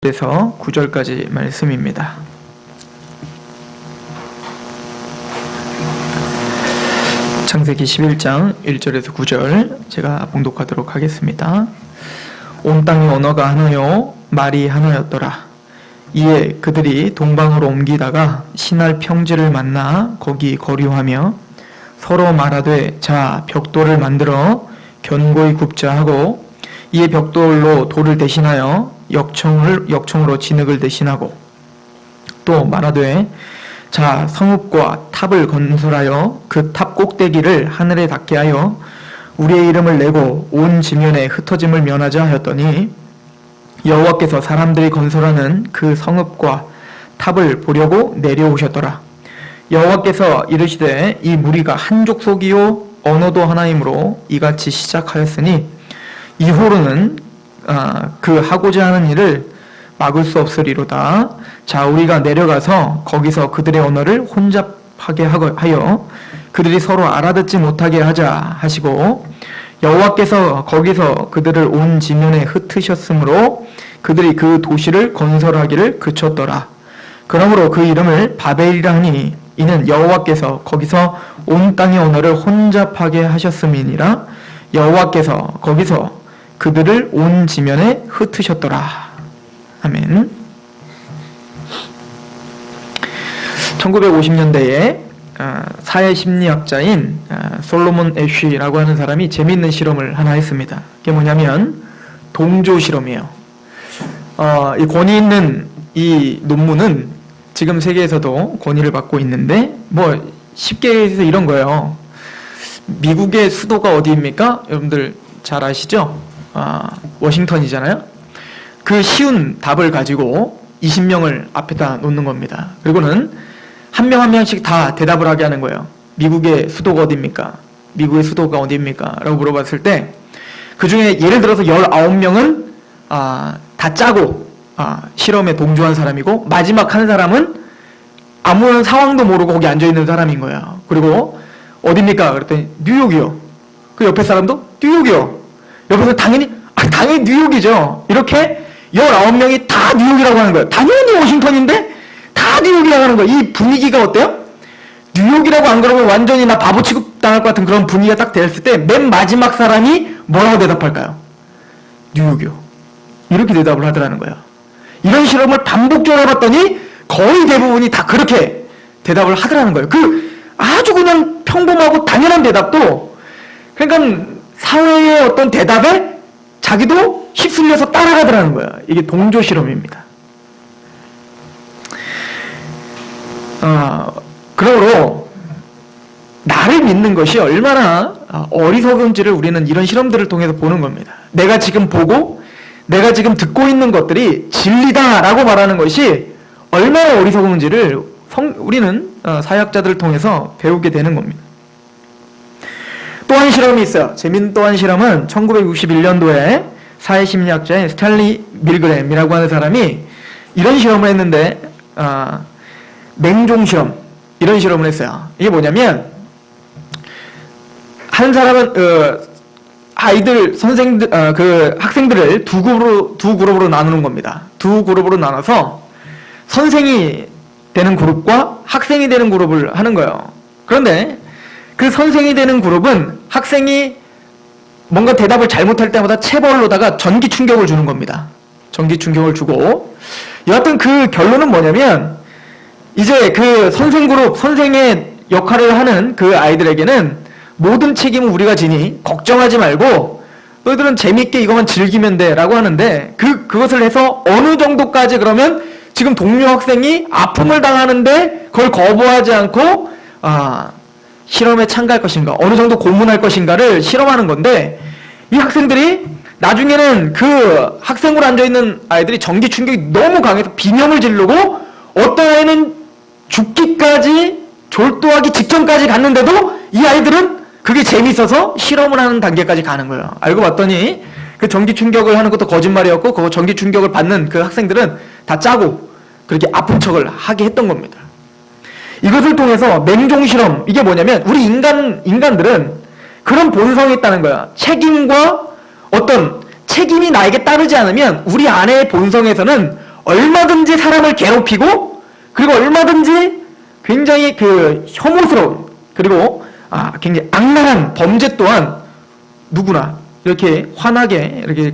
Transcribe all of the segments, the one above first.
1절에서 9절까지 말씀입니다. 창세기 11장 1절에서 9절 제가 봉독하도록 하겠습니다. 온 땅의 언어가 하나요 말이 하나였더라. 이에 그들이 동방으로 옮기다가 신할 평지를 만나 거기 거류하며 서로 말하되 자 벽돌을 만들어 견고히 굽자 하고 이에 벽돌로 돌을 대신하여 역청으로 진흙을 대신하고 또 말하되 자 성읍과 탑을 건설하여 그 탑 꼭대기를 하늘에 닿게 하여 우리의 이름을 내고 온 지면에 흩어짐을 면하자 하였더니 여호와께서 사람들이 건설하는 그 성읍과 탑을 보려고 내려오셨더라. 여호와께서 이르시되 이 무리가 한 족속이요 언어도 하나이므로 이같이 시작하였으니 이후로는 그 하고자 하는 일을 막을 수 없으리로다. 자 우리가 내려가서 거기서 그들의 언어를 혼잡하게 하여 그들이 서로 알아듣지 못하게 하자 하시고 여호와께서 거기서 그들을 온 지면에 흩으셨으므로 그들이 그 도시를 건설하기를 그쳤더라. 그러므로 그 이름을 바벨이라 하니 이는 여호와께서 거기서 온 땅의 언어를 혼잡하게 하셨음이니라. 여호와께서 거기서 그들을 온 지면에 흩으셨더라. 아멘. 1950년대에 사회심리학자인 솔로몬 애쉬라고 하는 사람이 재미있는 실험을 하나 했습니다. 그게 뭐냐면 동조 실험이에요. 이 권위 있는 이 논문은 지금 세계에서도 권위를 받고 있는데 뭐 쉽게 해서 이런 거예요. 미국의 수도가 어디입니까? 여러분들 잘 아시죠? 워싱턴이잖아요. 그 쉬운 답을 가지고 20명을 앞에다 놓는 겁니다. 그리고는 한 명 한 명씩 다 대답을 하게 하는 거예요. 미국의 수도가 어디입니까? 미국의 수도가 어디입니까? 라고 물어봤을 때 그 중에 예를 들어서 19명은 다 짜고 실험에 동조한 사람이고 마지막 한 사람은 아무런 상황도 모르고 거기 앉아있는 사람인 거예요. 그리고 어디입니까? 그랬더니 뉴욕이요. 그 옆에 사람도 뉴욕이요. 옆에서 당연히 뉴욕이죠. 이렇게 19명이 다 뉴욕이라고 하는 거예요. 당연히 워싱턴인데 다 뉴욕이라고 하는 거예요. 이 분위기가 어때요? 뉴욕이라고 안 그러면 완전히 나 바보 취급당할 것 같은 그런 분위기가 딱 됐을 때 맨 마지막 사람이 뭐라고 대답할까요? 뉴욕이요. 이렇게 대답을 하더라는 거예요. 이런 실험을 반복적으로 해봤더니 거의 대부분이 다 그렇게 대답을 하더라는 거예요. 그 아주 그냥 평범하고 당연한 대답도 그러니까 사회의 어떤 대답에 자기도 휩쓸려서 따라가더라는 거예요. 이게 동조 실험입니다. 그러므로 나를 믿는 것이 얼마나 어리석은지를 우리는 이런 실험들을 통해서 보는 겁니다. 내가 지금 보고 내가 지금 듣고 있는 것들이 진리다라고 말하는 것이 얼마나 어리석은지를 우리는 사회학자들을 통해서 배우게 되는 겁니다. 또 한 실험이 있어요. 재밌는 또 한 실험은 1961년도에 사회심리학자인 스탠리 밀그램이라고 하는 사람이 이런 실험을 했는데 맹종 실험 이런 실험을 했어요. 이게 뭐냐면 한 사람은 학생들을 두 그룹으로 나누는 겁니다. 두 그룹으로 나눠서 선생이 되는 그룹과 학생이 되는 그룹을 하는 거예요. 그런데 그 선생이 되는 그룹은 학생이 뭔가 대답을 잘못할 때마다 체벌로다가 전기 충격을 주는 겁니다. 전기 충격을 주고 여하튼 그 결론은 뭐냐면 이제 그 선생 그룹, 선생의 역할을 하는 그 아이들에게는 모든 책임은 우리가 지니 걱정하지 말고 너희들은 재밌게 이것만 즐기면 돼 라고 하는데 그것을 해서 어느 정도까지 그러면 지금 동료 학생이 아픔을 당하는데 그걸 거부하지 않고 실험에 참가할 것인가 어느 정도 고문할 것인가를 실험하는 건데 이 학생들이 나중에는 그 학생으로 앉아있는 아이들이 전기 충격이 너무 강해서 비명을 지르고 어떤 아이는 죽기까지 졸도하기 직전까지 갔는데도 이 아이들은 그게 재밌어서 실험을 하는 단계까지 가는 거예요. 알고 봤더니 그 전기 충격을 하는 것도 거짓말이었고 그 전기 충격을 받는 그 학생들은 다 짜고 그렇게 아픈 척을 하게 했던 겁니다. 이것을 통해서 맹종 실험, 이게 뭐냐면 우리 인간들은 그런 본성이 있다는 거야. 책임과 어떤 책임이 나에게 따르지 않으면 우리 안의 본성에서는 얼마든지 사람을 괴롭히고 그리고 얼마든지 굉장히 그 혐오스러운 그리고 굉장히 악랄한 범죄 또한 누구나 이렇게 환하게 이렇게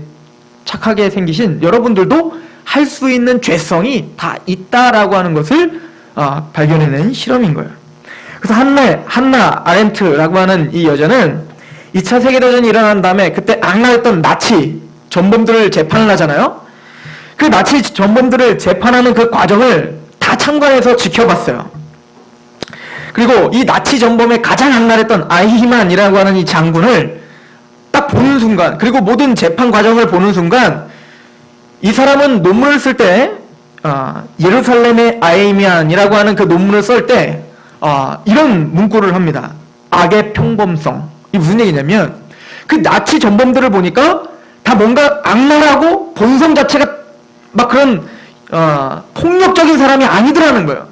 착하게 생기신 여러분들도 할 수 있는 죄성이 다 있다라고 하는 것을 발견해낸 실험인 거예요. 그래서 한나 아렌트라고 하는 이 여자는 2차 세계대전이 일어난 다음에 그때 악랄했던 나치 전범들을 재판을 하잖아요. 그 나치 전범들을 재판하는 그 과정을 다 참관해서 지켜봤어요. 그리고 이 나치 전범의 가장 악랄했던 아이히만이라고 하는 이 장군을 딱 보는 순간, 그리고 모든 재판 과정을 보는 순간 이 사람은 논문을 쓸 때 예루살렘의 아이히만이라고 하는 그 논문을 쓸 때 이런 문구를 합니다. 악의 평범성. 이게 무슨 얘기냐면 그 나치 전범들을 보니까 다 뭔가 악랄하고 본성 자체가 막 그런 폭력적인 사람이 아니더라는 거예요.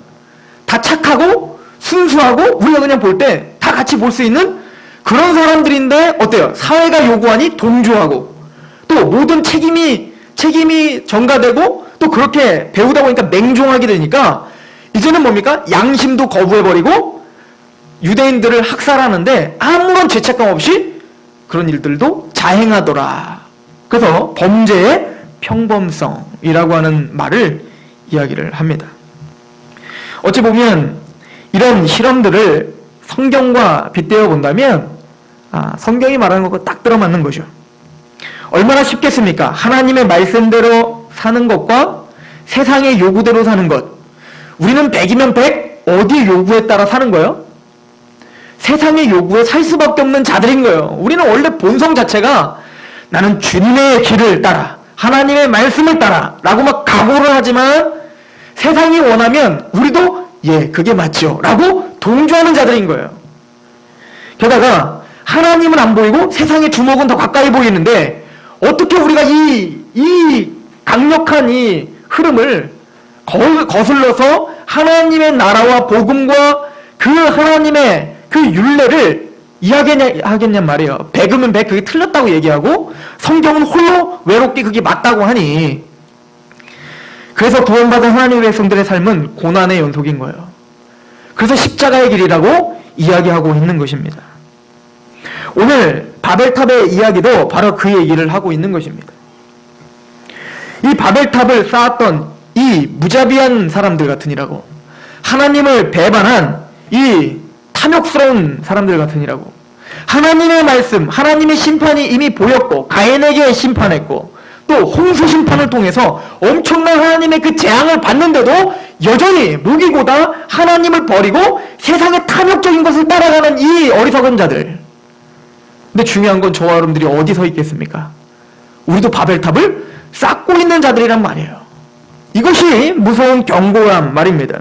다 착하고 순수하고 우리가 그냥 볼 때 다 같이 볼 수 있는 그런 사람들인데 어때요? 사회가 요구하니 동조하고 또 모든 책임이 전가되고 또 그렇게 배우다 보니까 맹종하게 되니까 이제는 뭡니까? 양심도 거부해버리고 유대인들을 학살하는데 아무런 죄책감 없이 그런 일들도 자행하더라. 그래서 범죄의 평범성이라고 하는 말을 이야기를 합니다. 어찌 보면 이런 실험들을 성경과 빗대어 본다면 성경이 말하는 것과 딱 들어맞는 거죠. 얼마나 쉽겠습니까? 하나님의 말씀대로 사는 것과 세상의 요구대로 사는 것. 우리는 100이면 100, 어디 요구에 따라 사는 거예요? 세상의 요구에 살 수밖에 없는 자들인 거예요. 우리는 원래 본성 자체가 나는 주님의 길을 따라 하나님의 말씀을 따라 라고 막 각오를 하지만 세상이 원하면 우리도 그게 맞죠 라고 동조하는 자들인 거예요. 게다가 하나님은 안 보이고 세상의 주목은 더 가까이 보이는데 어떻게 우리가 이 강력한 이 흐름을 거슬러서 하나님의 나라와 복음과 그 하나님의 그 율례를 이야기하겠냔 말이에요. 100이면 100 그게 틀렸다고 얘기하고 성경은 홀로 외롭게 그게 맞다고 하니 그래서 구원받은 하나님의 백성들의 삶은 고난의 연속인 거예요. 그래서 십자가의 길이라고 이야기하고 있는 것입니다. 오늘 바벨탑의 이야기도 바로 그 얘기를 하고 있는 것입니다. 이 바벨탑을 쌓았던 이 무자비한 사람들 같으니라고, 하나님을 배반한 이 탐욕스러운 사람들 같으니라고, 하나님의 말씀, 하나님의 심판이 이미 보였고 가인에게 심판했고 또 홍수 심판을 통해서 엄청난 하나님의 그 재앙을 받는데도 여전히 무기고다 하나님을 버리고 세상의 탐욕적인 것을 따라가는 이 어리석은 자들. 근데 중요한 건 저와 여러분들이 어디 서 있겠습니까? 우리도 바벨탑을 쌓고 있는 자들이란 말이에요. 이것이 무서운 경고란 말입니다.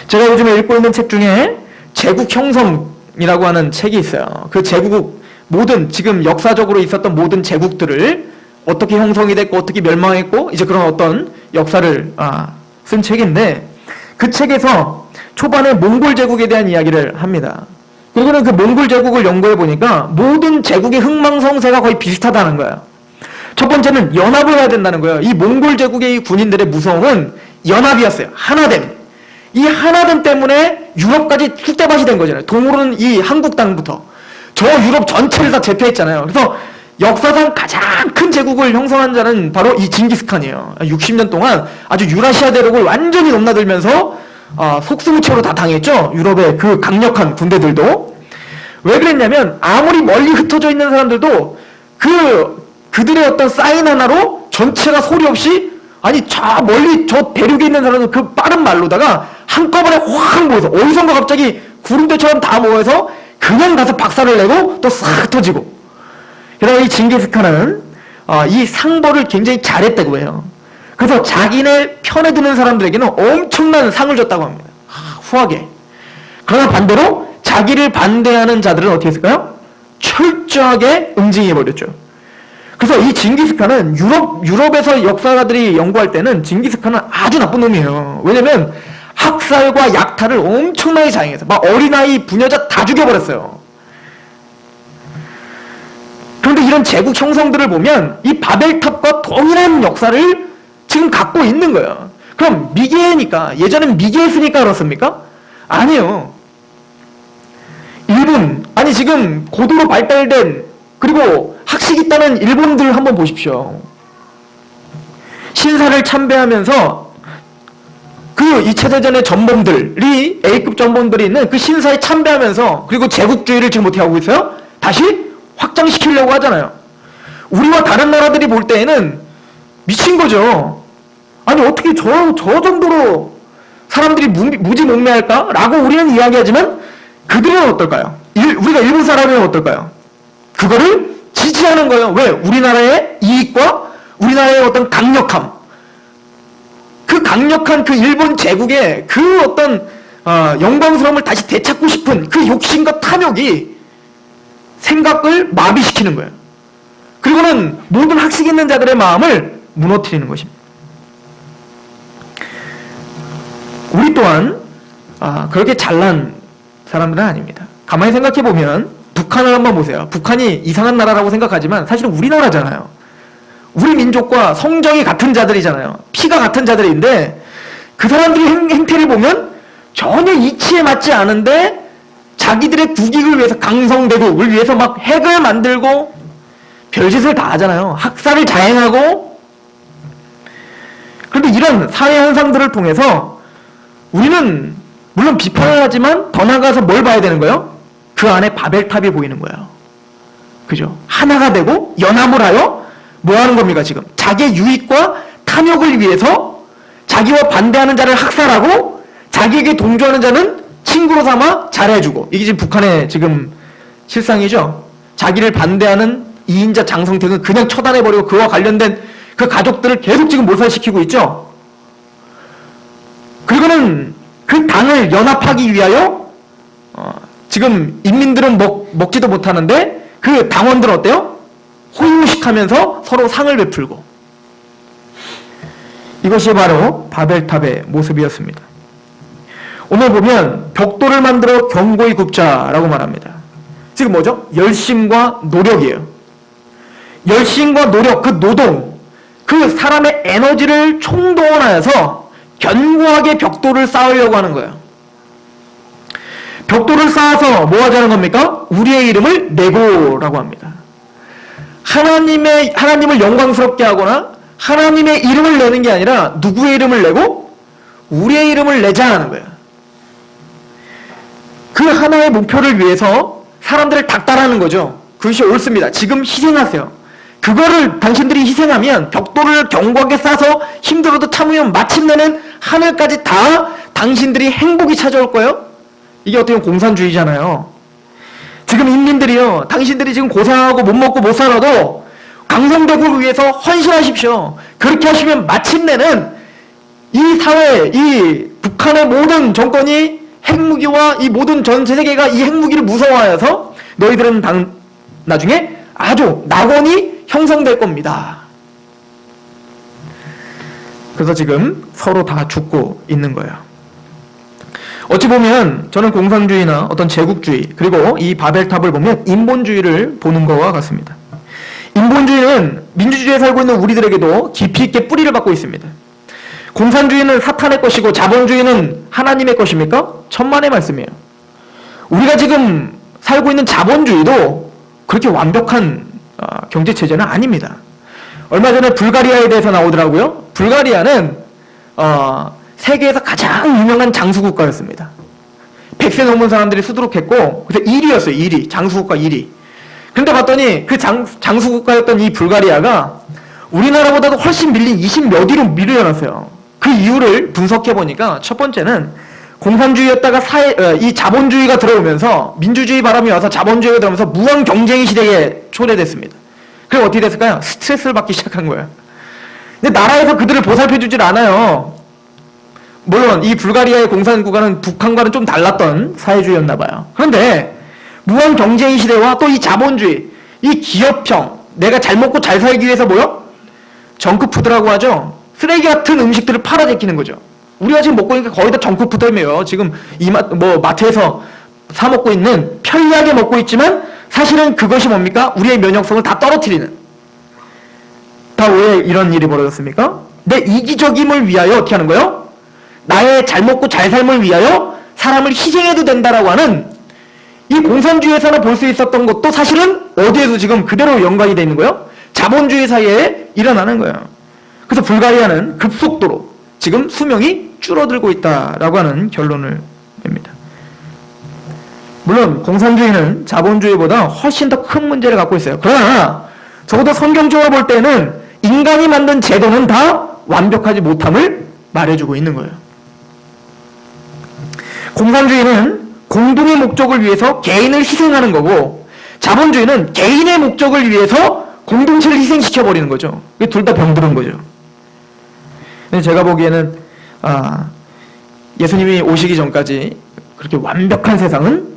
제가 요즘에 읽고 있는 책 중에 제국 형성이라고 하는 책이 있어요. 그 제국 모든 지금 역사적으로 있었던 모든 제국들을 어떻게 형성이 됐고 어떻게 멸망했고 이제 그런 어떤 역사를 쓴 책인데 그 책에서 초반에 몽골 제국에 대한 이야기를 합니다. 그리고는 그 몽골 제국을 연구해 보니까 모든 제국의 흥망성쇠가 거의 비슷하다는 거예요. 첫 번째는 연합을 해야 된다는 거예요. 이 몽골 제국의 이 군인들의 무서움은 연합이었어요. 하나됨. 이 하나됨 때문에 유럽까지 쑥대밭이 된 거잖아요. 동으로는 이 한국 땅부터 저 유럽 전체를 다 제패했잖아요. 그래서 역사상 가장 큰 제국을 형성한 자는 바로 이 징기스칸이에요. 60년 동안 아주 유라시아 대륙을 완전히 넘나들면서 속수무책으로 다 당했죠. 유럽의 그 강력한 군대들도. 왜 그랬냐면 아무리 멀리 흩어져 있는 사람들도 그들의 어떤 사인 하나로 전체가 소리 없이 저 멀리 저 대륙에 있는 사람들 그 빠른 말로다가 한꺼번에 확 모여서 어디선가 갑자기 구름대처럼 다 모여서 그냥 가서 박살을 내고 또 싹 터지고. 게다가 이 징기스칸은 이 상벌을 굉장히 잘했다고 해요. 그래서 자기네 편에 드는 사람들에게는 엄청난 상을 줬다고 합니다. 후하게. 그러나 반대로 자기를 반대하는 자들은 어떻게 했을까요? 철저하게 응징해버렸죠. 그래서 이 징기스칸은 유럽에서 역사가들이 연구할 때는 징기스칸은 아주 나쁜 놈이에요. 왜냐면 학살과 약탈을 엄청나게 자행해서 막 어린아이, 부녀자 다 죽여버렸어요. 그런데 이런 제국 형성들을 보면 이 바벨탑과 동일한 역사를 지금 갖고 있는 거예요. 그럼 미개니까, 예전엔 미개했으니까 그렇습니까? 아니요. 일본, 아니 지금 고도로 발달된, 그리고 학식 있다는 일본들 한번 보십시오. 신사를 참배하면서 그 2차 대전의 전범들이, A급 전범들이 있는 그 신사에 참배하면서, 그리고 제국주의를 지금 어떻게 하고 있어요? 다시 확장시키려고 하잖아요. 우리와 다른 나라들이 볼 때에는 미친 거죠. 아니 어떻게 저 정도로 사람들이 무지몽매할까? 라고 우리는 이야기하지만 그들은 어떨까요? 우리가 일본 사람이면 어떨까요? 그거를 지지하는 거예요. 왜? 우리나라의 이익과 우리나라의 어떤 강력함, 그 강력한 그 일본 제국의 그 어떤 영광스러움을 다시 되찾고 싶은 그 욕심과 탐욕이 생각을 마비시키는 거예요. 그리고는 모든 학식 있는 자들의 마음을 무너뜨리는 것입니다. 우리 또한 그렇게 잘난 사람들은 아닙니다. 가만히 생각해보면 북한을 한번 보세요. 북한이 이상한 나라라고 생각하지만 사실은 우리나라잖아요. 우리 민족과 성정이 같은 자들이잖아요. 피가 같은 자들인데 그 사람들의 행태를 보면 전혀 이치에 맞지 않은데 자기들의 국익을 위해서, 강성대국을 위해서 막 핵을 만들고 별짓을 다 하잖아요. 학살을 자행하고. 그런데 이런 사회 현상들을 통해서 우리는 물론 비판을 하지만 더 나아가서 뭘 봐야 되는 거예요? 그 안에 바벨탑이 보이는 거예요. 그죠? 하나가 되고 연합을 하여 뭐 하는 겁니까 지금? 자기의 유익과 탐욕을 위해서 자기와 반대하는 자를 학살하고 자기에게 동조하는 자는 친구로 삼아 잘해주고. 이게 지금 북한의 지금 실상이죠. 자기를 반대하는 이인자 장성택은 그냥 처단해버리고 그와 관련된 그 가족들을 계속 지금 몰살시키고 있죠. 그리고는 그 당을 연합하기 위하여 지금 인민들은 먹지도 못하는데 그 당원들은 어때요? 호의무식하면서 서로 상을 베풀고. 이것이 바로 바벨탑의 모습이었습니다. 오늘 보면 벽돌을 만들어 견고히 굽자라고 말합니다. 지금 뭐죠? 열심과 노력이에요. 열심과 노력, 그 노동, 그 사람의 에너지를 총동원하여서 견고하게 벽돌을 쌓으려고 하는 거예요. 벽돌을 쌓아서 뭐 하자는 겁니까? 우리의 이름을 내고라고 합니다. 하나님을 영광스럽게 하거나 하나님의 이름을 내는 게 아니라 누구의 이름을 내고? 우리의 이름을 내자 하는 거예요. 그 하나의 목표를 위해서 사람들을 닥달하는 거죠. 그것이 옳습니다. 지금 희생하세요. 그거를 당신들이 희생하면, 벽돌을 견고하게 쌓아서 힘들어도 참으면 마침내는 하늘까지 다 당신들이 행복이 찾아올 거예요. 이게 어떻게 보면 공산주의잖아요. 지금 인민들이요, 당신들이 지금 고생하고 못 먹고 못 살아도 강성대국을 위해서 헌신하십시오. 그렇게 하시면 마침내는 이 사회, 이 북한의 모든 정권이 핵무기와 이 모든 전 세계가 이 핵무기를 무서워하여서 너희들은 나중에 아주 낙원이 형성될 겁니다. 그래서 지금 서로 다 죽고 있는 거예요. 어찌 보면 저는 공산주의나 어떤 제국주의, 그리고 이 바벨탑을 보면 인본주의를 보는 것과 같습니다. 인본주의는 민주주의에 살고 있는 우리들에게도 깊이 있게 뿌리를 받고 있습니다. 공산주의는 사탄의 것이고 자본주의는 하나님의 것입니까? 천만의 말씀이에요. 우리가 지금 살고 있는 자본주의도 그렇게 완벽한 경제체제는 아닙니다. 얼마 전에 불가리아에 대해서 나오더라고요. 불가리아는 세계에서 가장 유명한 장수국가였습니다. 100세 넘은 사람들이 수두룩했고, 그래서 1위였어요. 1위. 장수국가 1위. 근데 봤더니 그 장수국가였던 이 불가리아가 우리나라보다도 훨씬 밀린 20몇 위로 밀려났어요. 그 이유를 분석해보니까 첫 번째는 공산주의였다가 이 자본주의가 들어오면서, 민주주의 바람이 와서 자본주의가 들어오면서 무한 경쟁의 시대에 초래됐습니다. 그리고 어떻게 됐을까요? 스트레스를 받기 시작한 거예요. 근데 나라에서 그들을 보살펴주질 않아요. 물론 이 불가리아의 공산국가는 북한과는 좀 달랐던 사회주의였나 봐요. 그런데 무한 경쟁의 시대와 또 이 자본주의, 이 기업형, 내가 잘 먹고 잘 살기 위해서 뭐요? 정크푸드라고 하죠. 쓰레기 같은 음식들을 팔아제끼는 거죠. 우리가 지금 먹고 있는 게 거의 다 정크푸드예요. 지금 마트에서 사 먹고 있는, 편리하게 먹고 있지만 사실은 그것이 뭡니까? 우리의 면역성을 다 떨어뜨리는. 다 왜 이런 일이 벌어졌습니까? 내 이기적임을 위하여 어떻게 하는 거예요? 나의 잘 먹고 잘 삶을 위하여 사람을 희생해도 된다라고 하는 이 공산주의에서나 볼 수 있었던 것도 사실은 어디에서 지금 그대로 연관이 되어 있는 거예요? 자본주의 사이에 일어나는 거예요. 그래서 불가리아는 급속도로 지금 수명이 줄어들고 있다라고 하는 결론을 냅니다. 물론 공산주의는 자본주의보다 훨씬 더 큰 문제를 갖고 있어요. 그러나 적어도 성경적으로 볼 때는 인간이 만든 제도는 다 완벽하지 못함을 말해주고 있는 거예요. 공산주의는 공동의 목적을 위해서 개인을 희생하는 거고, 자본주의는 개인의 목적을 위해서 공동체를 희생시켜버리는 거죠. 둘 다 병들은 거죠. 제가 보기에는 예수님이 오시기 전까지 그렇게 완벽한 세상은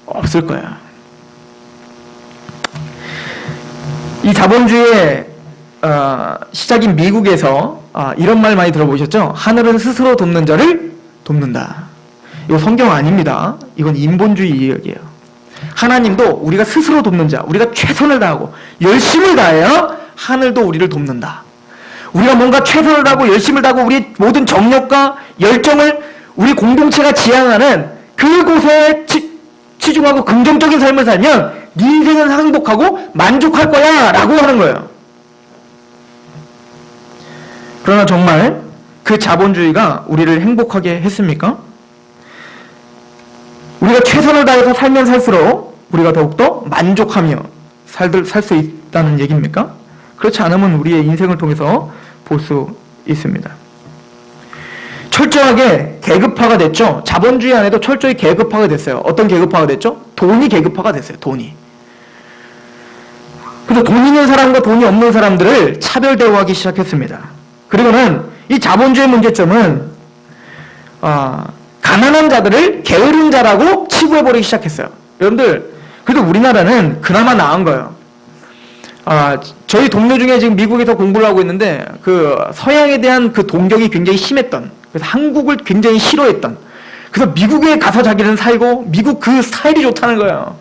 없을 거야. 이 자본주의의 시작인 미국에서 이런 말 많이 들어보셨죠? 하늘은 스스로 돕는 자를 돕는다. 이거 성경 아닙니다. 이건 인본주의 이야기예요. 하나님도 우리가 스스로 돕는 자, 우리가 최선을 다하고 열심을 다해야 하늘도 우리를 돕는다. 우리가 뭔가 최선을 다하고 열심을 다하고 우리 모든 정력과 열정을 우리 공동체가 지향하는 그곳에 치중하고 긍정적인 삶을 살면 네 인생은 행복하고 만족할 거야 라고 하는 거예요. 그러나 정말 그 자본주의가 우리를 행복하게 했습니까? 우리가 최선을 다해서 살면 살수록 우리가 더욱더 만족하며 살 수 있다는 얘기입니까? 그렇지 않으면 우리의 인생을 통해서 볼 수 있습니다. 철저하게 계급화가 됐죠. 자본주의 안에도 철저히 계급화가 됐어요. 어떤 계급화가 됐죠? 돈이 계급화가 됐어요. 돈이. 그래서 돈 있는 사람과 돈이 없는 사람들을 차별 대우하기 시작했습니다. 그리고는 이 자본주의 문제점은 가난한 자들을 게으른 자라고 치부해버리기 시작했어요. 여러분들, 그래도 우리나라는 그나마 나은 거예요. 저희 동료 중에 지금 미국에서 공부를 하고 있는데 그 서양에 대한 그 동경이 굉장히 심했던, 그래서 한국을 굉장히 싫어했던, 그래서 미국에 가서 자기는 살고 미국 그 스타일이 좋다는 거예요.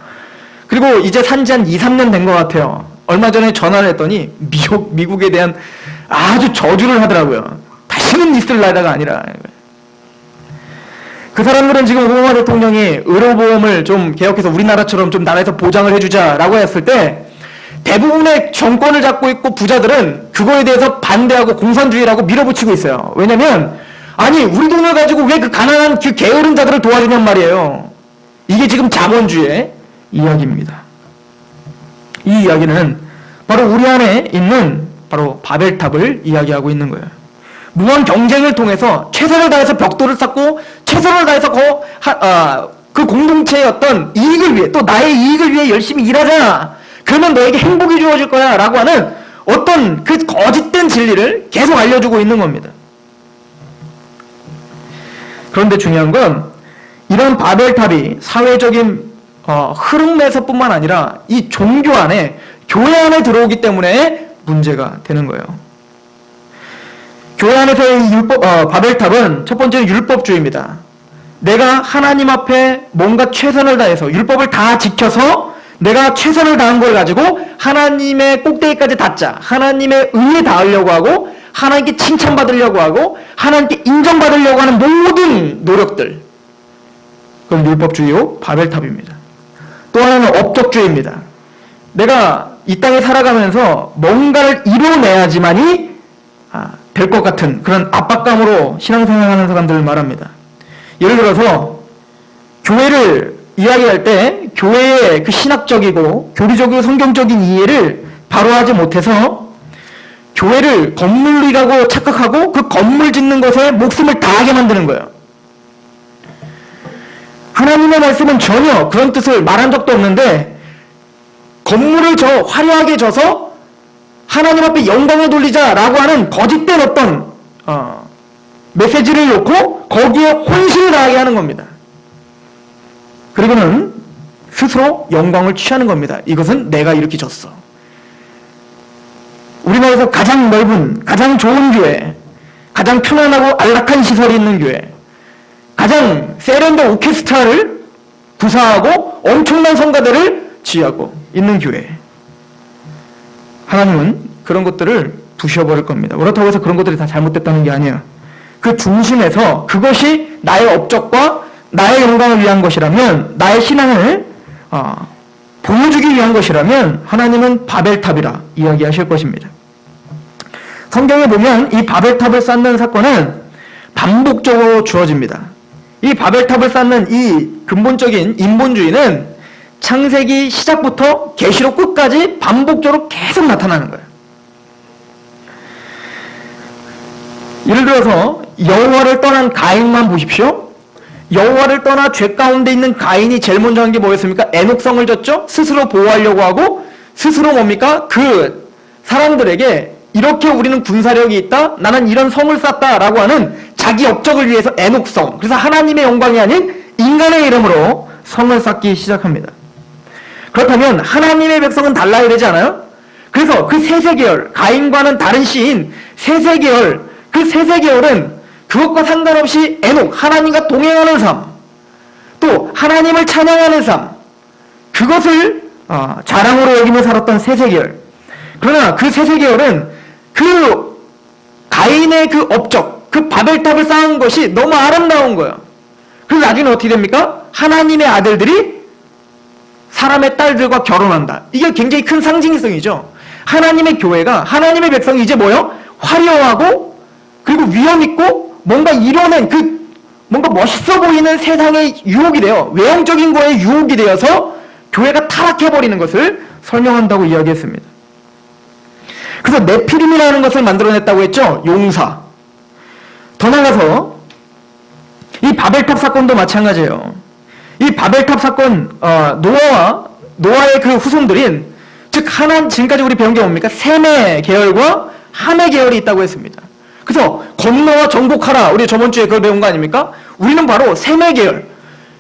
그리고 이제 산지 한 2, 3년 된 것 같아요. 얼마 전에 전화를 했더니 미국에 대한 아주 저주를 하더라고요. 다시는 있을 나라가 아니라. 그 사람들은 지금 오바마 대통령이 의료보험을 좀 개혁해서 우리나라처럼 좀 나라에서 보장을 해주자라고 했을 때 대부분의 정권을 잡고 있고 부자들은 그거에 대해서 반대하고 공산주의라고 밀어붙이고 있어요. 왜냐면 아니 우리 돈을 가지고 왜 그 가난한 그 게으른 자들을 도와주냔 말이에요. 이게 지금 자본주의의 이야기입니다. 이 이야기는 바로 우리 안에 있는 바로 바벨탑을 이야기하고 있는 거예요. 무한 경쟁을 통해서 최선을 다해서 벽돌을 쌓고 최선을 다해서 그 공동체의 어떤 이익을 위해, 또 나의 이익을 위해 열심히 일하자. 그러면 너에게 행복이 주어질 거야 라고 하는 어떤 그 거짓된 진리를 계속 알려주고 있는 겁니다. 그런데 중요한 건 이런 바벨탑이 사회적인 흐름에서 뿐만 아니라 이 종교 안에, 교회 안에 들어오기 때문에 문제가 되는 거예요. 교회 안에서의 바벨탑은 첫 번째는 율법주의입니다. 내가 하나님 앞에 뭔가 최선을 다해서 율법을 다 지켜서 내가 최선을 다한 걸 가지고 하나님의 꼭대기까지 닿자, 하나님의 의에 닿으려고 하고 하나님께 칭찬받으려고 하고 하나님께 인정받으려고 하는 모든 노력들, 그건 율법주의요 바벨탑입니다. 또 하나는 업적주의입니다. 내가 이 땅에 살아가면서 뭔가를 이뤄내야지만이 될 것 같은 그런 압박감으로 신앙생활하는 사람들을 말합니다. 예를 들어서 교회를 이야기할 때 교회의 그 신학적이고 교리적이고 성경적인 이해를 바로 하지 못해서 교회를 건물이라고 착각하고 그 건물 짓는 것에 목숨을 다하게 만드는 거예요. 하나님의 말씀은 전혀 그런 뜻을 말한 적도 없는데 건물을 화려하게 져서 하나님 앞에 영광을 돌리자라고 하는 거짓된 어떤 메시지를 놓고 거기에 혼신을 다하게 하는 겁니다. 그리고는 스스로 영광을 취하는 겁니다. 이것은 내가 이렇게 졌어. 우리나라에서 가장 넓은, 가장 좋은 교회, 가장 편안하고 안락한 시설이 있는 교회, 가장 세련된 오케스트라를 구사하고 엄청난 성가대를 지휘하고 있는 교회. 하나님은 그런 것들을 부셔버릴 겁니다. 그렇다고 해서 그런 것들이 다 잘못됐다는 게 아니에요. 그 중심에서 그것이 나의 업적과 나의 영광을 위한 것이라면, 나의 신앙을 보여주기 위한 것이라면 하나님은 바벨탑이라 이야기하실 것입니다. 성경에 보면 이 바벨탑을 쌓는 사건은 반복적으로 주어집니다. 이 바벨탑을 쌓는 이 근본적인 인본주의는 창세기 시작부터 계시록 끝까지 반복적으로 계속 나타나는 거예요. 예를 들어서 여호와를 떠난 가인만 보십시오. 여호와를 떠나 죄 가운데 있는 가인이 제일 먼저 한 게 뭐였습니까? 애녹성을 졌죠. 스스로 보호하려고 하고 스스로 뭡니까? 그 사람들에게 이렇게 우리는 군사력이 있다. 나는 이런 성을 쌓다라고 하는 자기 업적을 위해서 애녹성. 그래서 하나님의 영광이 아닌 인간의 이름으로 성을 쌓기 시작합니다. 그렇다면 하나님의 백성은 달라야 되지 않아요? 그래서 그 세세계열, 가인과는 다른 시인 세세계열, 그 세세계열은 그것과 상관없이 애녹, 하나님과 동행하는 삶, 또 하나님을 찬양하는 삶, 그것을 자랑으로 여기며 살았던 세세계열. 그러나 그 세세계열은 그 가인의 그 업적, 그 바벨탑을 쌓은 것이 너무 아름다운 거예요. 그래서 나중에 어떻게 됩니까? 하나님의 아들들이 사람의 딸들과 결혼한다. 이게 굉장히 큰 상징성이죠. 하나님의 교회가, 하나님의 백성이 이제 뭐요? 화려하고 그리고 위엄있고 뭔가 이뤄낸 뭔가 멋있어 보이는 세상의 유혹이 되어, 외형적인 거에 유혹이 되어서 교회가 타락해버리는 것을 설명한다고 이야기했습니다. 그래서 네피림이라는 것을 만들어냈다고 했죠. 용사. 더 나아가서 이 바벨탑 사건도 마찬가지예요. 이 바벨탑 사건, 노아의 그 후손들인, 즉 지금까지 우리 배운 게 뭡니까? 셈의 계열과 함의 계열이 있다고 했습니다. 그래서 건너와 정복하라, 우리 저번주에 그걸 배운 거 아닙니까? 우리는 바로 셈의 계열.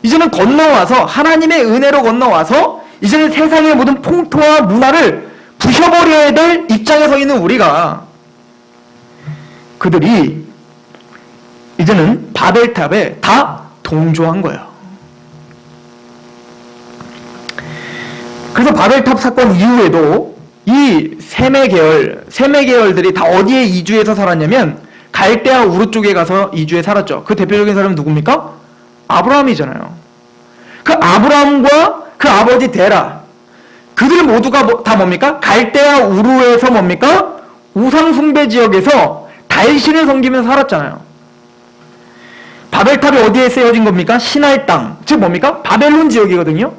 이제는 건너와서 하나님의 은혜로 건너와서 이제는 세상의 모든 풍토와 문화를 부셔버려야 될 입장에 서 있는 우리가, 그들이 이제는 바벨탑에 다 동조한 거예요. 그래서 바벨탑 사건 이후에도 이 셈의 계열들이 다 어디에 이주해서 살았냐면 갈대아 우르 쪽에 가서 이주해 살았죠. 그 대표적인 사람은 누굽니까? 아브라함이잖아요. 그 아브라함과 그 아버지 데라, 그들 모두가 다 뭡니까? 갈대아 우르에서 뭡니까? 우상 숭배 지역에서 달신을 섬기면서 살았잖아요. 바벨탑이 어디에 세워진 겁니까? 시나이 땅, 즉 뭡니까? 바벨론 지역이거든요.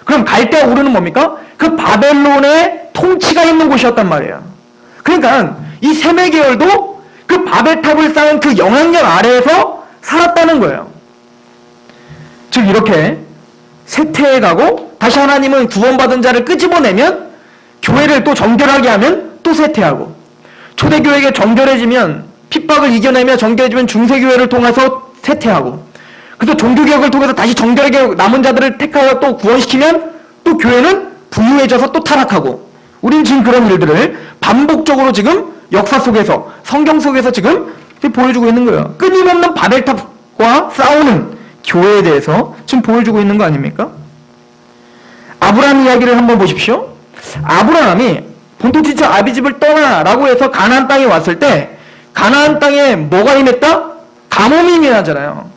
그럼 갈대아 우르는 뭡니까? 그 바벨론의 통치가 있는 곳이었단 말이에요. 그러니까 이 셈의 계열도 그 바벨탑을 쌓은 그 영향력 아래에서 살았다는 거예요. 즉 이렇게 쇠퇴해가고 다시 하나님은 구원받은 자를 끄집어내면 교회를 또 정결하게 하면 또 쇠퇴하고, 초대교회가 정결해지면, 핍박을 이겨내며 정결해지면 중세교회를 통해서 쇠퇴하고, 그래서 종교개혁을 통해서 다시 정결하게 남은 자들을 택하여 또 구원시키면 또 교회는 부유해져서 또 타락하고, 우리는 지금 그런 일들을 반복적으로 지금 역사 속에서, 성경 속에서 지금 보여주고 있는 거예요. 끊임없는 바벨탑과 싸우는 교회에 대해서 지금 보여주고 있는 거 아닙니까? 아브라함 이야기를 한번 보십시오. 아브라함이 본토지처 아비집을 떠나라고 해서 가나안 땅에 왔을 때 가나안 땅에 뭐가 임했다? 가뭄이 임하잖아요.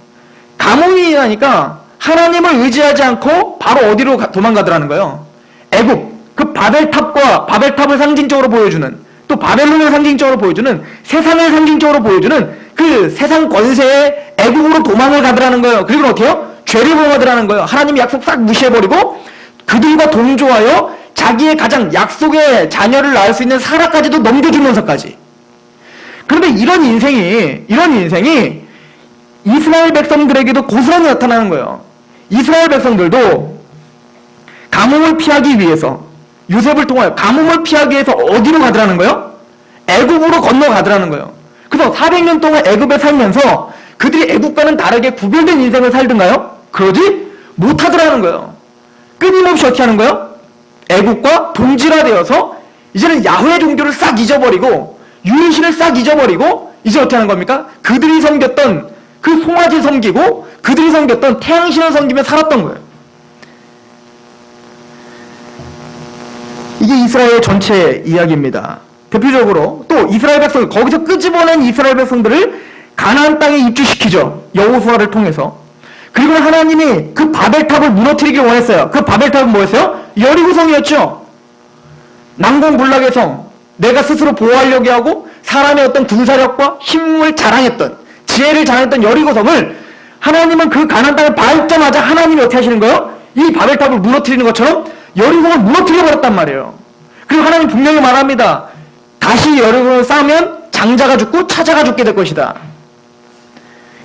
가뭄이 임하니까 하나님을 의지하지 않고 바로 어디로 도망가더라는 거예요? 애굽. 그 바벨탑을 상징적으로 보여주는, 또 바벨론을 상징적으로 보여주는, 세상을 상징적으로 보여주는 그 세상 권세의 애굽으로 도망을 가더라는 거예요. 그리고 어떻게 해요? 죄를 범하더라는 거예요. 하나님의 약속 싹 무시해버리고 그들과 동조하여 자기의 가장 약속의 자녀를 낳을 수 있는 사라까지도 넘겨주면서까지. 그런데 이런 인생이 이스라엘 백성들에게도 고스란히 나타나는 거예요. 이스라엘 백성들도 가뭄을 피하기 위해서, 요셉을 통하여 가뭄을 피하기 위해서 어디로 가더라는 거예요? 애굽으로 건너가더라는 거예요. 그래서 400년 동안 애굽에 살면서 그들이 애굽과는 다르게 구별된 인생을 살던가요? 그러지 못하더라는 거예요. 끊임없이 어떻게 하는 거예요? 애국과 동질화되어서 이제는 야훼 종교를 싹 잊어버리고 유일신을 싹 잊어버리고 이제 어떻게 하는 겁니까? 그들이 섬겼던 그 송아지 섬기고 그들이 섬겼던 태양신을 섬기며 살았던 거예요. 이게 이스라엘 전체 이야기입니다. 대표적으로 또 이스라엘 백성, 거기서 끄집어낸 이스라엘 백성들을 가나안 땅에 입주시키죠. 여호수아를 통해서. 그리고 하나님이 그 바벨탑을 무너뜨리길 원했어요. 그 바벨탑은 뭐였어요? 여리고성이었죠. 난공불락의 성, 내가 스스로 보호하려고 하고 사람의 어떤 군사력과 힘을 자랑했던, 지혜를 자랑했던 여리고성을 하나님은 그 가나안 땅을 밟자마자 하나님이 어떻게 하시는 거예요? 이 바벨탑을 무너뜨리는 것처럼 여리고성을 무너뜨려버렸단 말이에요. 그리고 하나님 분명히 말합니다. 다시 여리고성을 쌓으면 장자가 죽고 차자가 죽게 될 것이다.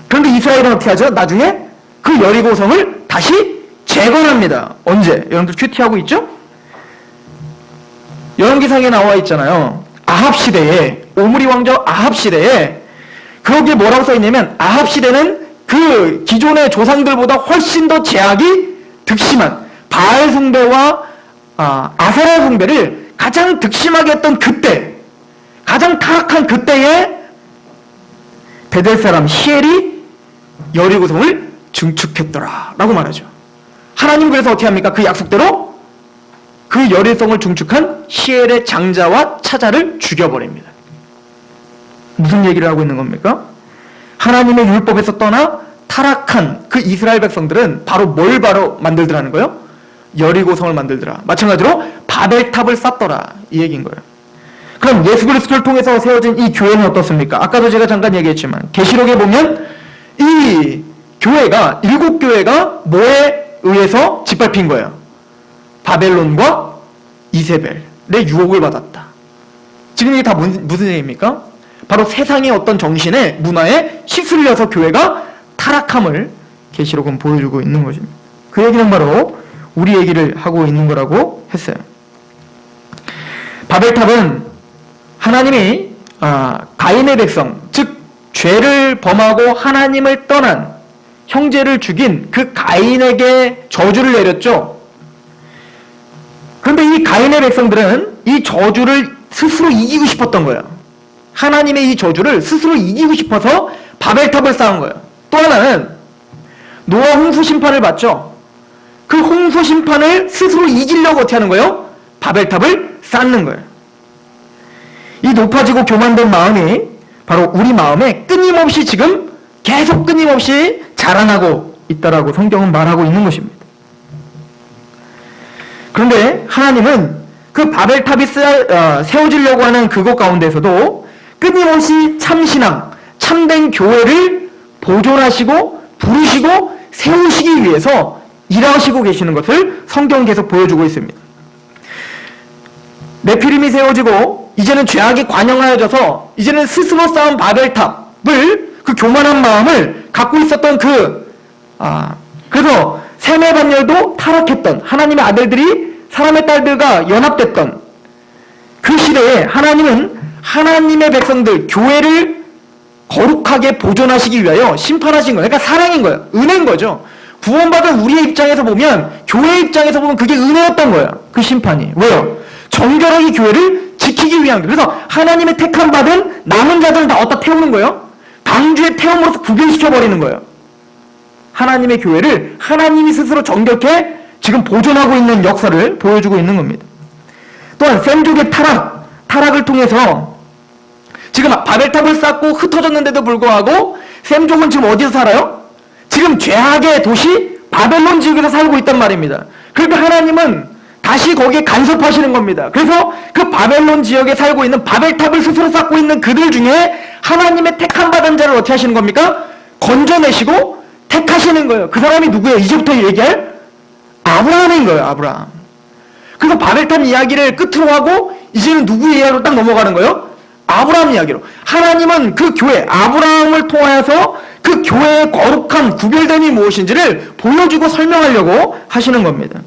그런데 이스라엘은 어떻게 하죠? 나중에 그 여리고성을 다시 재건합니다. 언제? 여러분들 큐티하고 있죠? 열왕기상에 나와 있잖아요. 아합 시대에, 오므리 왕자 아합 시대에 거기에 뭐라고 써있냐면 아합 시대는 그 기존의 조상들보다 훨씬 더 제약이 득심한 바알 숭배와 아세라 숭배를 가장 득심하게 했던 그때, 가장 타락한 그때에 베델 사람 히엘이 여리고성을 증축했더라 라고 말하죠. 하나님 그래서 어떻게 합니까? 그 약속대로 그 여리고성을 증축한 히엘의 장자와 차자를 죽여버립니다. 무슨 얘기를 하고 있는 겁니까? 하나님의 율법에서 떠나 타락한 그 이스라엘 백성들은 바로 뭘 바로 만들더라는 거예요? 여리고성을 만들더라. 마찬가지로 바벨탑을 쌓더라. 이 얘기인 거예요. 그럼 예수 그리스도를 통해서 세워진 이 교회는 어떻습니까? 아까도 제가 잠깐 얘기했지만 계시록에 보면 이 교회가, 일곱 교회가 뭐에 의해서 짓밟힌 거예요? 바벨론과 이세벨의 유혹을 받았다. 지금 이게 다 무슨 얘기입니까? 바로 세상의 어떤 정신에, 문화에 휩쓸려서 교회가 타락함을 계시록은 보여주고 있는 것입니다. 그 얘기는 바로 우리 얘기를 하고 있는 거라고 했어요. 바벨탑은 하나님이 가인의 백성, 즉 죄를 범하고 하나님을 떠난 형제를 죽인 그 가인에게 저주를 내렸죠. 그런데 이 가인의 백성들은 이 저주를 스스로 이기고 싶었던 거예요. 하나님의 이 저주를 스스로 이기고 싶어서 바벨탑을 쌓은 거예요. 또 하나는 노아 홍수 심판을 받죠. 그 홍수 심판을 스스로 이기려고 어떻게 하는 거예요? 바벨탑을 쌓는 거예요. 이 높아지고 교만된 마음이 바로 우리 마음에 끊임없이 지금 계속 끊임없이 자라나고 있다라고 성경은 말하고 있는 것입니다. 그런데 하나님은 그 바벨탑이 세워지려고 하는 그것 가운데서도 끊임없이 참신앙, 참된 교회를 보존하시고 부르시고 세우시기 위해서 일하시고 계시는 것을 성경은 계속 보여주고 있습니다. 네피림이 세워지고 이제는 죄악이 관영하여져서 이제는 스스로 쌓은 바벨탑을, 그 교만한 마음을 갖고 있었던 그래서 셈의 반열도 타락했던 하나님의 아들들이 사람의 딸들과 연합됐던 그 시대에 하나님은 하나님의 백성들, 교회를 거룩하게 보존하시기 위하여 심판하신 거예요. 그러니까 사랑인 거예요. 은혜인 거죠. 구원받은 우리의 입장에서 보면, 교회의 입장에서 보면 그게 은혜였던 거예요. 그 심판이. 왜요? 정결하게 교회를 지키기 위한 거예요. 그래서 하나님의 택함 받은 남은 자들은 다 어디다 태우는 거예요? 방주에 태움으로써 구별시켜버리는 거예요. 하나님의 교회를 하나님이 스스로 정결케 지금 보존하고 있는 역사를 보여주고 있는 겁니다. 또한 셈족의 타락을 통해서 지금 바벨탑을 쌓고 흩어졌는데도 불구하고 셈족은 지금 어디서 살아요? 지금 죄악의 도시 바벨론 지역에서 살고 있단 말입니다. 그러니까 하나님은 다시 거기에 간섭하시는 겁니다. 그래서 그 바벨론 지역에 살고 있는 바벨탑을 스스로 쌓고 있는 그들 중에 하나님의 택함 받은 자를 어떻게 하시는 겁니까? 건져내시고 택하시는 거예요. 그 사람이 누구예요? 이제부터 얘기할 아브라함인 거예요. 아브라함. 그래서 바벨탑 이야기를 끝으로 하고 이제는 누구 이야기로 딱 넘어가는 거예요? 아브라함 이야기로. 하나님은 그 교회 아브라함을 통하여서 그 교회의 거룩한 구별됨이 무엇인지를 보여주고 설명하려고 하시는 겁니다.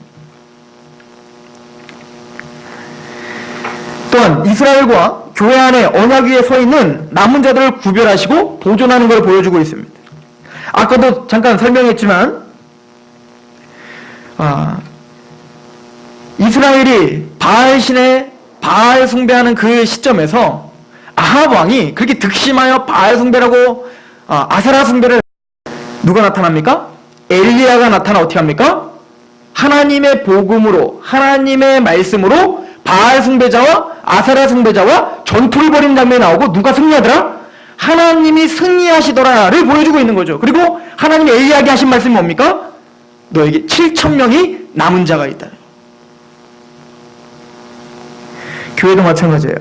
또한 이스라엘과 교회 안에 언약 위에 서 있는 남은 자들을 구별하시고 보존하는 걸 보여주고 있습니다. 아까도 잠깐 설명했지만 이스라엘이 바알신의 바알 숭배하는 그 시점에서 아합 왕이 그렇게 득심하여 바알 숭배라고 아세라 숭배를 누가 나타납니까? 엘리야가 나타나 어떻게 합니까? 하나님의 복음으로, 하나님의 말씀으로 바알 숭배자와 아세라 숭배자와 전투를 벌이는 장면이 나오고 누가 승리하더라? 하나님이 승리하시더라를 보여주고 있는 거죠. 그리고 하나님이 엘리야에게 하신 말씀이 뭡니까? 너에게 7,000명이 남은 자가 있다. 교회도 마찬가지예요.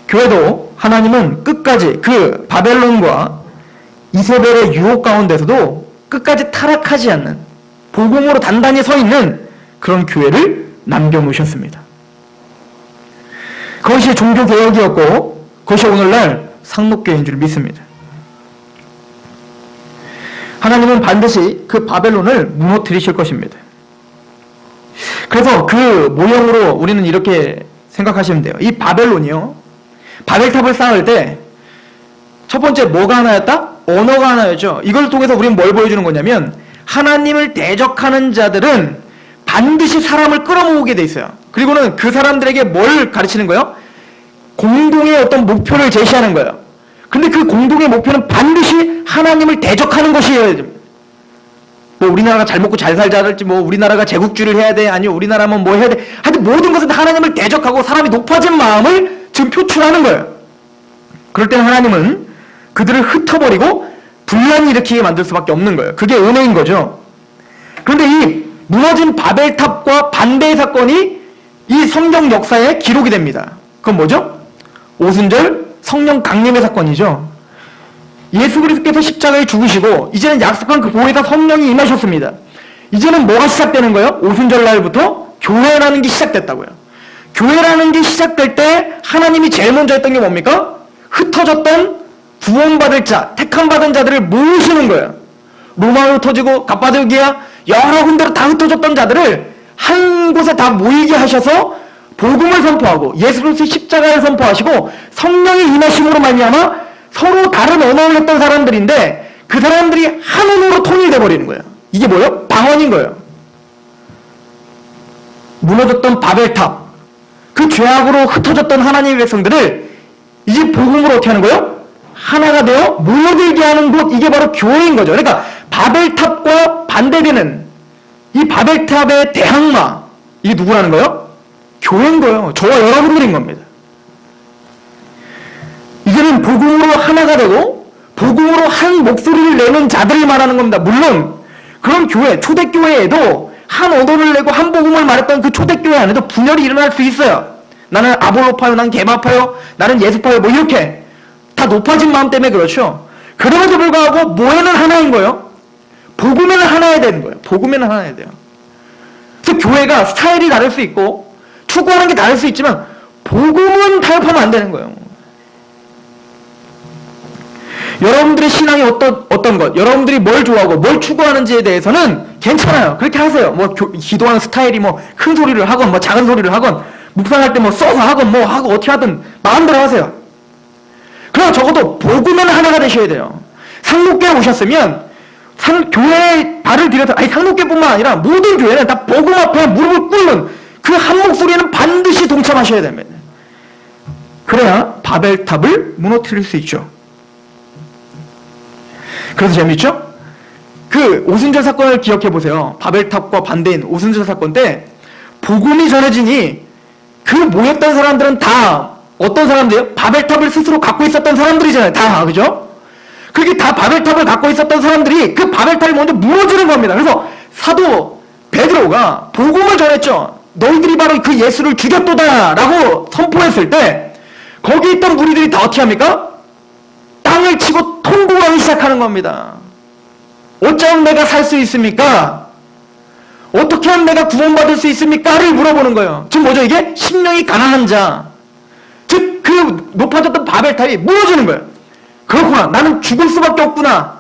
교회도 하나님은 끝까지 그 바벨론과 이세벨의 유혹 가운데서도 끝까지 타락하지 않는 복음으로 단단히 서 있는 그런 교회를 남겨놓으셨습니다. 그것이 종교개혁이었고 그것이 오늘날 상록교회인 줄 믿습니다. 하나님은 반드시 그 바벨론을 무너뜨리실 것입니다. 그래서 그 모형으로 우리는 이렇게 생각하시면 돼요. 이 바벨론이요, 바벨탑을 쌓을 때 첫 번째 뭐가 하나였다? 언어가 하나였죠. 이걸 통해서 우리는 뭘 보여주는 거냐면 하나님을 대적하는 자들은 반드시 사람을 끌어모으게 돼 있어요. 그리고는 그 사람들에게 뭘 가르치는 거예요? 공동의 어떤 목표를 제시하는 거예요. 근데 그 공동의 목표는 반드시 하나님을 대적하는 것이어야 됩니다. 뭐 우리나라가 잘 먹고 잘 살자 할지, 뭐 우리나라가 제국주의를 해야 돼, 아니면 우리나라면 뭐 해야 돼, 하여튼 모든 것은 하나님을 대적하고 사람이 높아진 마음을 지금 표출하는 거예요. 그럴 때 하나님은 그들을 흩어버리고 분란을 일으키게 만들 수밖에 없는 거예요. 그게 은혜인 거죠. 그런데 이 무너진 바벨탑과 반대의 사건이 이 성경 역사에 기록이 됩니다. 그건 뭐죠? 오순절 성령 강림의 사건이죠. 예수 그리스도께서 십자가에 죽으시고 이제는 약속한 그 보혜사 성령이 임하셨습니다. 이제는 뭐가 시작되는 거예요? 오순절 날부터 교회라는 게 시작됐다고요. 교회라는 게 시작될 때 하나님이 제일 먼저 했던 게 뭡니까? 흩어졌던 구원받을 자, 택함받은 자들을 모으시는 거예요. 로마로 흩어지고 갑바도기아 여러 군데로 다 흩어졌던 자들을 한 곳에 다 모이게 하셔서 복음을 선포하고 예수 그리스도의 십자가를 선포하시고 성령의 임하심으로 말미암아 서로 다른 언어를 했던 사람들인데 그 사람들이 한 언어로 통일돼 버리는 거예요. 이게 뭐예요? 방언인 거예요. 무너졌던 바벨탑, 그 죄악으로 흩어졌던 하나님의 백성들을 이제 복음으로 어떻게 하는 거예요? 하나가 되어 모여들게 하는 곳, 이게 바로 교회인 거죠. 그러니까 바벨탑과 반대되는 이 바벨탑의 대항마, 이게 누구라는 거예요? 교회인 거예요. 저와 여러분들인 겁니다. 이제는 복음으로 하나가 되고 복음으로 한 목소리를 내는 자들을 말하는 겁니다. 물론 그런 교회, 초대교회에도 한 언어를 내고 한 복음을 말했던 그 초대교회 안에도 분열이 일어날 수 있어요. 나는 아볼로파요, 난 게바파요, 나는 예수파요, 뭐 이렇게 다 높아진 마음 때문에 그렇죠. 그럼에도 불구하고 모에는 하나인 거예요. 복음에는 하나여야 되는 거예요. 복음에는 하나여야 돼요. 그래서 교회가 스타일이 다를 수 있고 추구하는 게 다를 수 있지만 복음은 타협하면 안 되는 거예요. 여러분들의 신앙이 어떤 것, 여러분들이 뭘 좋아하고 뭘 추구하는지에 대해서는 괜찮아요. 그렇게 하세요. 뭐 기도하는 스타일이 뭐 큰 소리를 하건 뭐 작은 소리를 하건 묵상할 때 뭐 써서 하건 뭐 하고 어떻게 하든 마음대로 하세요. 그럼 적어도 복음은 하나가 되셔야 돼요. 상록교회 오셨으면 교회에 발을 들여서, 아니 상록교회뿐만 아니라 모든 교회는 다 복음 앞에 무릎을 꿇는 그 한 목소리에는 반드시 동참하셔야 됩니다. 그래야 바벨탑을 무너뜨릴 수 있죠. 그래서 재밌죠? 그 오순절 사건을 기억해 보세요. 바벨탑과 반대인 오순절 사건 때 복음이 전해지니 그 모였던 사람들은 다 어떤 사람들이에요? 바벨탑을 스스로 갖고 있었던 사람들이잖아요. 다, 그죠? 그게 다 바벨탑을 갖고 있었던 사람들이 그 바벨탑이 먼저 무너지는 겁니다. 그래서 사도 베드로가 복음을 전했죠. 너희들이 바로 그 예수를 죽였도다 라고 선포했을 때 거기 있던 무리들이 다 어떻게 합니까? 땅을 치고 통곡하기 시작하는 겁니다. 어쩌면 내가 살 수 있습니까? 어떻게 하면 내가 구원받을 수 있습니까?를 물어보는 거예요. 지금 뭐죠 이게? 심령이 가난한 자, 즉 그 높아졌던 바벨탑이 무너지는 거예요. 그렇구나, 나는 죽을 수밖에 없구나,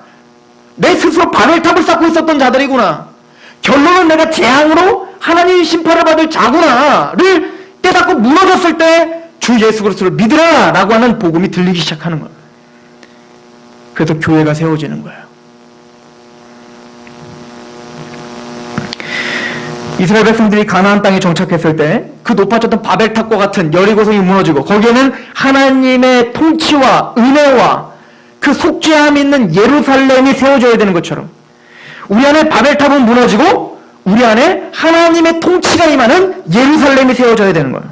내 스스로 바벨탑을 쌓고 있었던 자들이구나, 결론은 내가 재앙으로 하나님의 심판을 받을 자구나를 깨닫고 무너졌을 때 주 예수 그리스도를 믿으라 라고 하는 복음이 들리기 시작하는 거예요. 그래서 교회가 세워지는 거예요. 이스라엘 백성들이 가나안 땅에 정착했을 때 그 높아졌던 바벨탑과 같은 여리고성이 무너지고 거기에는 하나님의 통치와 은혜와 그 속죄함이 있는 예루살렘이 세워져야 되는 것처럼 우리 안에 바벨탑은 무너지고 우리 안에 하나님의 통치가 임하는 예루살렘이 세워져야 되는 거예요.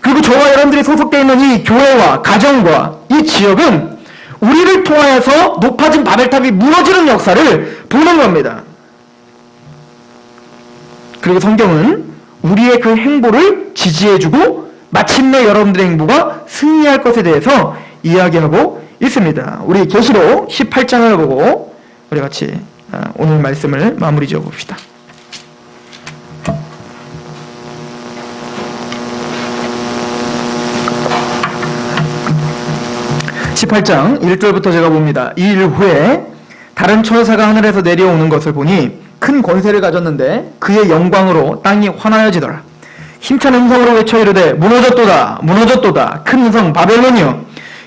그리고 저와 여러분들이 소속되어 있는 이 교회와 가정과 이 지역은 우리를 통하여서 높아진 바벨탑이 무너지는 역사를 보는 겁니다. 그리고 성경은 우리의 그 행보를 지지해주고 마침내 여러분들의 행보가 승리할 것에 대해서 이야기하고 있습니다. 우리 계시록 18장을 보고 우리 같이 오늘 말씀을 마무리 지어 봅시다. 18장 1절부터 제가 봅니다. 이 일 후에 다른 천사가 하늘에서 내려오는 것을 보니 큰 권세를 가졌는데 그의 영광으로 땅이 환하여지더라. 힘찬 음성으로 외쳐 이르되 무너졌도다 무너졌도다 큰 음성 바벨론이여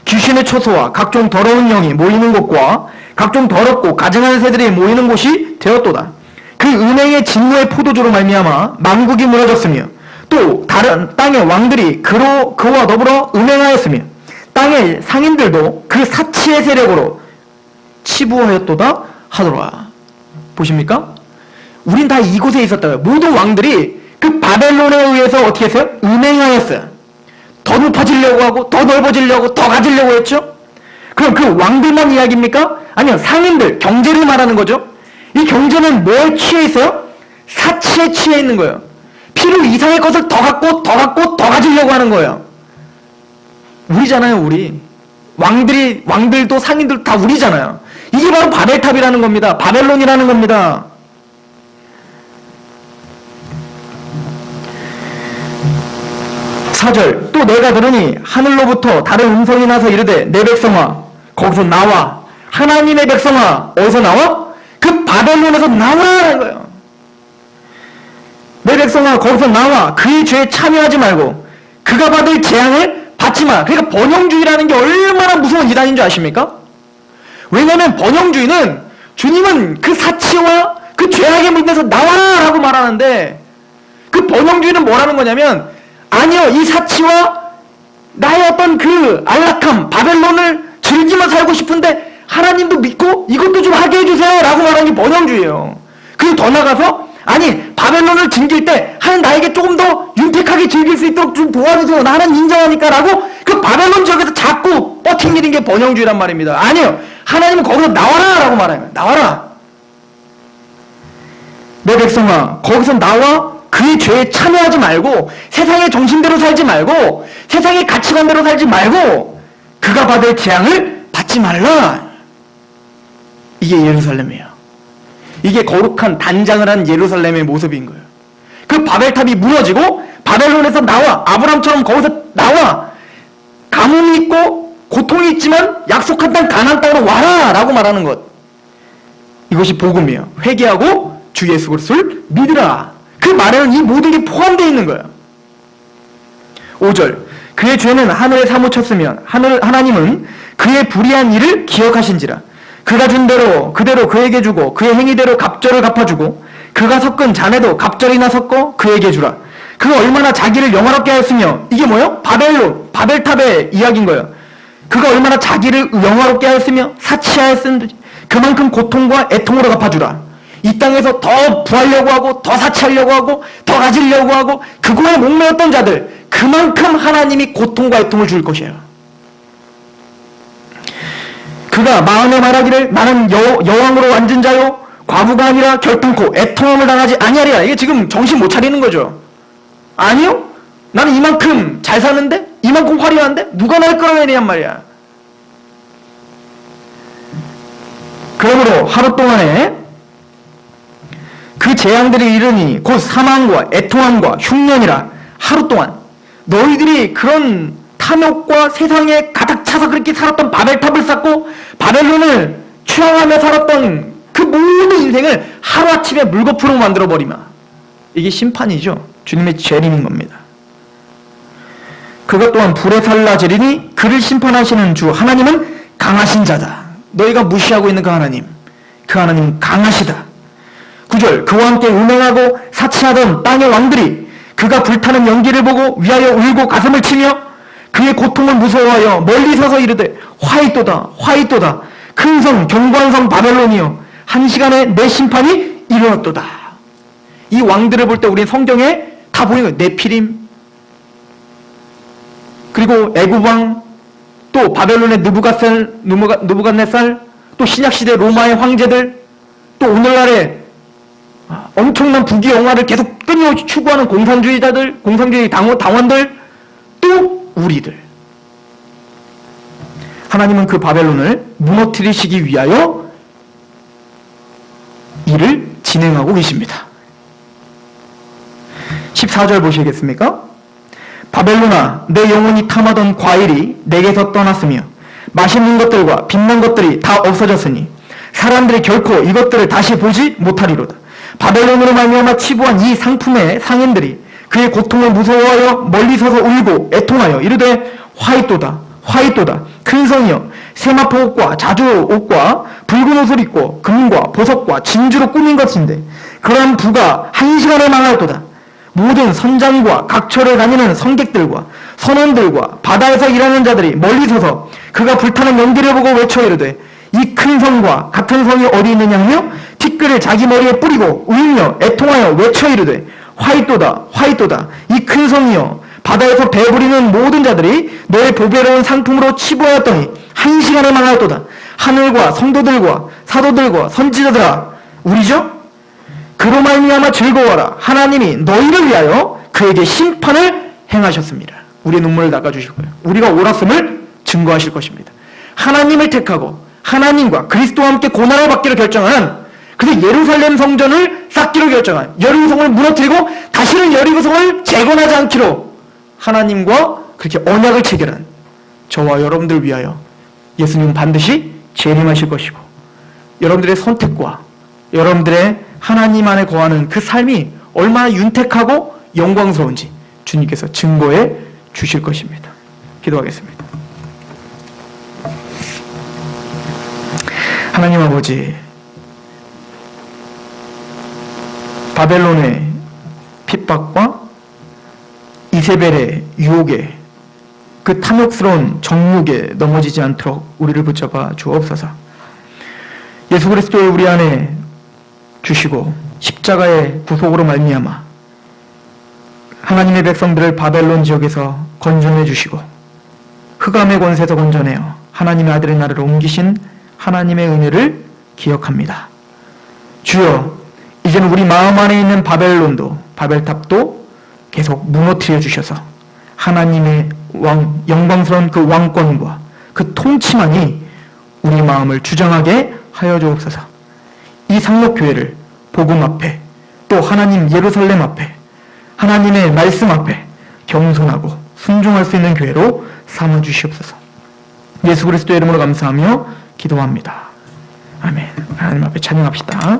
귀신의 처소와 각종 더러운 영이 모이는 곳과 각종 더럽고 가증한 새들이 모이는 곳이 되었도다. 그 은행의 진노의 포도주로 말미암아 만국이 무너졌으며 또 다른 땅의 왕들이 그와 더불어 은행하였으며 땅의 상인들도 그 사치의 세력으로 치부하였도다 하더라. 보십니까? 우린 다 이곳에 있었다고요. 모든 왕들이 그 바벨론에 의해서 어떻게 했어요? 은행하였어요. 더 높아지려고 하고 더 넓어지려고 더 가지려고 했죠. 그럼 그 왕들만 이야기입니까? 아니요, 상인들, 경제를 말하는 거죠. 이 경제는 뭐에 취해 있어요? 사치에 취해 있는 거예요. 필요 이상의 것을 더 갖고 더 갖고 더 가지려고 하는 거예요. 우리잖아요, 우리. 왕들도 상인들도 다 우리잖아요. 이게 바로 바벨탑이라는 겁니다. 바벨론이라는 겁니다. 사절 또 내가 들으니 하늘로부터 다른 음성이 나서 이르되 내 백성아 거기서 나와. 하나님의 백성아 어디서 나와? 그 바벨론에서 나와라는 거예요. 내 백성아 거기서 나와. 그의 죄에 참여하지 말고 그가 받을 재앙을 받지 마. 그러니까 번영주의라는 게 얼마나 무서운 이단인 줄 아십니까? 왜냐하면 번영주의는 주님은 그 사치와 그 죄악에 물들어서 나와라 라고 말하는데 그 번영주의는 뭐라는 거냐면 아니요, 이 사치와 나의 어떤 그 안락함, 바벨론을 즐기며 살고 싶은데 하나님도 믿고 이것도 좀 하게 해주세요 라고 말하는 게 번영주의예요. 그리고 더 나가서 아니 바벨론을 즐길 때 하나님 나에게 조금 더 윤택하게 즐길 수 있도록 좀 도와주세요. 나 하나님 인정하니까 라고 그 바벨론 지역에서 자꾸 뻗팅기는 게 번영주의란 말입니다. 아니요, 하나님은 거기서 나와라 라고 말해요. 나와라. 내 백성아 거기서 나와. 그의 죄에 참여하지 말고 세상의 정신대로 살지 말고 세상의 가치관대로 살지 말고 그가 받을 재앙을 받지 말라. 이게 예루살렘이에요. 이게 거룩한 단장을 한 예루살렘의 모습인 거예요. 그 바벨탑이 무너지고 바벨론에서 나와. 아브람처럼 거기서 나와. 가뭄이 있고 고통이 있지만 약속한 땅 가나안 땅으로 와라 라고 말하는 것. 이것이 복음이에요. 회개하고 주 예수 그리스도를 믿으라. 그 말에는 이 모든 게 포함되어 있는 거예요. 5절 그의 죄는 하늘에 사무쳤으면 하나님은 그의 불의한 일을 기억하신지라. 그가 준 대로 그대로 그에게 주고 그의 행위대로 갑절을 갚아주고 그가 섞은 잔에도 갑절이나 섞어 그에게 주라. 그가 얼마나 자기를 영화롭게 하였으며 이게 뭐예요? 바벨탑의 이야기인 거예요. 그가 얼마나 자기를 영화롭게 하였으며 사치하였으니 그만큼 고통과 애통으로 갚아주라. 이 땅에서 더 부하려고 하고 더 사치하려고 하고 더 가지려고 하고 그거에 목매었던 자들 그만큼 하나님이 고통과 애통을 줄 것이에요. 그가 마음에 말하기를 나는 여왕으로 앉은 자요 과부가 아니라 결탄코 애통함을 당하지 아니하리라. 이게 지금 정신 못 차리는 거죠. 아니요, 나는 이만큼 잘 사는데 이만큼 화려한데 누가 날 끌어내리냔 말이야. 그러므로 하루 동안에 그 재앙들이 이르니 곧 사망과 애통함과 흉년이라. 하루 동안 너희들이 그런 탐욕과 세상에 가득 차서 그렇게 살았던 바벨탑을 쌓고 바벨론을 추앙하며 살았던 그 모든 인생을 하루아침에 물거품으로 만들어버리마. 이게 심판이죠. 주님의 재림인 겁니다. 그것 또한 불에 살라지리니 그를 심판하시는 주 하나님은 강하신 자다. 너희가 무시하고 있는 그 하나님은 강하시다. 9절 그와 함께 음행하고 사치하던 땅의 왕들이 그가 불타는 연기를 보고 위하여 울고 가슴을 치며 그의 고통을 무서워하여 멀리 서서 이르되 화이또다 화이또다 큰 성 견고한 성 바벨론이여 한 시간에 내 심판이 이르렀도다. 이 왕들을 볼 때 우리는 성경에 다 보이는 거예요. 네피림, 그리고 애굽 왕, 또 바벨론의 느부갓네살, 또 신약시대 로마의 황제들, 또 오늘날의 엄청난 부귀영화를 계속 끊임없이 추구하는 공산주의 당원들, 또 우리들. 하나님은 그 바벨론을 무너뜨리시기 위하여 일을 진행하고 계십니다. 14절 보시겠습니까? 바벨론아, 내 영혼이 탐하던 과일이 내게서 떠났으며 맛있는 것들과 빛난 것들이 다 없어졌으니 사람들이 결코 이것들을 다시 보지 못하리로다. 바벨론으로 말미암아 치부한 이 상품의 상인들이 그의 고통을 무서워하여 멀리 서서 울고 애통하여 이르되 화이또다, 화이또다, 큰 성이여, 세마포 옷과 자주 옷과 붉은 옷을 입고 금과 보석과 진주로 꾸민 것인데 그러한 부가 한 시간에 망할도다. 모든 선장과 각처를 다니는 선객들과 선원들과 바다에서 일하는 자들이 멀리 서서 그가 불타는 연기를 보고 외쳐 이르되 이 큰 성과 같은 성이 어디 있느냐 하며 티끌을 자기 머리에 뿌리고 울며 애통하여 외쳐 이르되 화이또다, 화이또다, 이 큰 성이여, 바다에서 배부리는 모든 자들이 너의 보배로운 상품으로 치부하였더니 한 시간에 망하였도다. 하늘과 성도들과 사도들과 선지자들아 우리죠? 그로 말미암아 즐거워하라. 하나님이 너희를 위하여 그에게 심판을 행하셨습니다. 우리의 눈물을 닦아주실 거예요. 우리가 옳았음을 증거하실 것입니다. 하나님을 택하고 하나님과 그리스도와 함께 고난을 받기로 결정한, 그래서 예루살렘 성전을 쌓기로 결정한, 여리고성을 무너뜨리고 다시는 여리고성을 재건하지 않기로 하나님과 그렇게 언약을 체결한 저와 여러분들 위하여 예수님은 반드시 재림하실 것이고, 여러분들의 선택과 여러분들의 하나님 안에 거하는 그 삶이 얼마나 윤택하고 영광스러운지 주님께서 증거해 주실 것입니다. 기도하겠습니다. 하나님 아버지, 바벨론의 핍박과 이세벨의 유혹에, 그 탐욕스러운 정욕에 넘어지지 않도록 우리를 붙잡아 주옵소서. 예수 그리스도의 우리 안에 주시고 십자가의 구속으로 말미암아 하나님의 백성들을 바벨론 지역에서 건져내 주시고 흑암의 권세에서 건져내어 하나님의 아들의 나라로 옮기신 하나님의 은혜를 기억합니다. 주여, 이제는 우리 마음 안에 있는 바벨론도, 바벨탑도 계속 무너뜨려 주셔서 하나님의 영광스러운 그 왕권과 그 통치만이 우리 마음을 주장하게 하여 주옵소서. 이 상록교회를 복음 앞에, 또 하나님 예루살렘 앞에, 하나님의 말씀 앞에 겸손하고 순종할 수 있는 교회로 삼아 주시옵소서. 예수 그리스도의 이름으로 감사하며 기도합니다. 아멘. 하나님 앞에 찬양합시다.